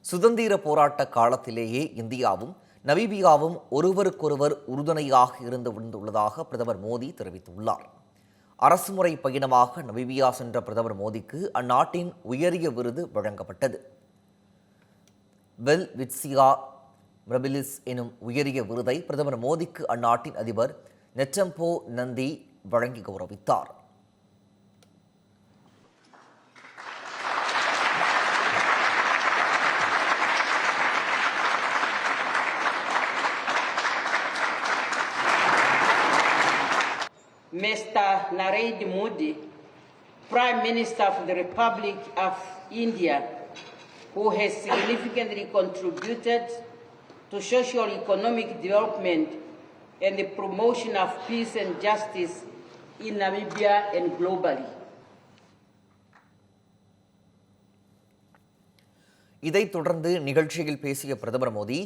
சுதந்திர போராட்ட காலத்திலேயே இந்தியாவும் நமீபியாவும் ஒருவருக்கொருவர் உறுதுணையாக இருந்து வந்துள்ளதாக பிரதமர் மோடி தெரிவித்துள்ளார். அரசுமுறை பயணமாக நமீபியா சென்ற பிரதமர் மோடிக்கு அந்நாட்டின் உயரிய விருது வழங்கப்பட்டது. வெல்விட்சியா மிரபிலிஸ் எனும் உயரிய விருதை பிரதமர் மோடிக்கு அந்நாட்டின் அதிபர் நெட்டம்போ நந்தி வழங்கி கௌரவித்தார். Mr. Narendra Modi, Prime Minister of the Republic of India, who has significantly contributed to socio-economic development and the promotion of peace and justice in Namibia and globally. இதைத் தொடர்ந்து நிகழ்ச்சியில் பேசிய பிரதமர் மோடி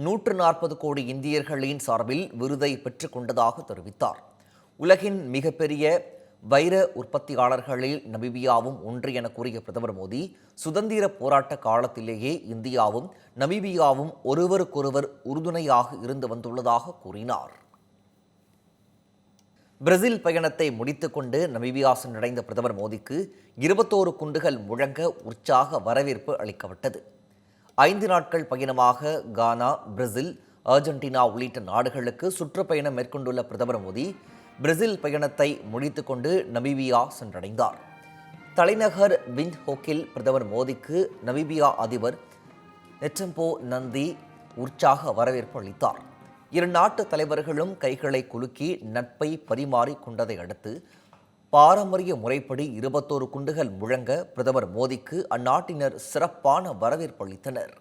140 கோடி இந்தியர்களின் சார்பில் விருதை பெற்றுக் கொண்டதாக தெரிவித்தார். உலகின் மிகப்பெரிய வைர உற்பத்தியாளர்களில் நமீபியாவும் ஒன்று என கூறிய பிரதமர் மோடி, சுதந்திர போராட்ட காலத்திலேயே இந்தியாவும் நமீபியாவும் ஒருவருக்கொருவர் உறுதுணையாக இருந்து வந்துள்ளதாக கூறினார். பிரேசில் பயணத்தை முடித்துக்கொண்டு நமீபியா சென்றடைந்த பிரதமர் மோடிக்கு 21 குண்டுகள் முழங்க உற்சாக வரவேற்பு அளிக்கப்பட்டது. 5 நாட்கள் பயணமாக கானா, பிரேசில், அர்ஜென்டினா உள்ளிட்ட நாடுகளுக்கு சுற்றுப்பயணம் மேற்கொண்டுள்ள பிரதமர் மோடி பிரேசில் பயணத்தை முடித்துக்கொண்டு நமீபியா சென்றடைந்தார். தலைநகர் விண்ட்ஹோக்கில் பிரதமர் மோடிக்கு நமீபியா அதிபர் நெட்டம்போ நந்தி உற்சாக வரவேற்பு அளித்தார். இரு நாட்டு தலைவர்களும் கைகளை குலுக்கி நட்பை பரிமாறி கொண்டதை அடுத்து பாரம்பரிய முறைப்படி 21 குண்டுகள் முழங்க பிரதமர் மோடிக்கு அந்நாட்டினர் சிறப்பான வரவேற்பு அளித்தனர்.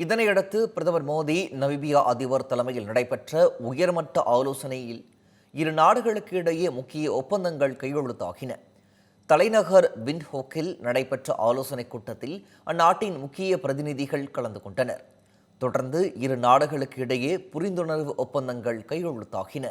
இதனையடுத்து பிரதமர் மோடி நமீபியா அதிபர் தலைமையில் நடைபெற்ற உயர்மட்ட ஆலோசனையில் இரு நாடுகளுக்கு இடையே முக்கிய ஒப்பந்தங்கள் கையெழுத்தாகின. தலைநகர் விண்ட்ஹோக்கில் நடைபெற்ற ஆலோசனைக் கூட்டத்தில் அந்நாட்டின் முக்கிய பிரதிநிதிகள் கலந்து கொண்டனர். தொடர்ந்து இரு நாடுகளுக்கு இடையே புரிந்துணர்வு ஒப்பந்தங்கள் கையெழுத்தாகின.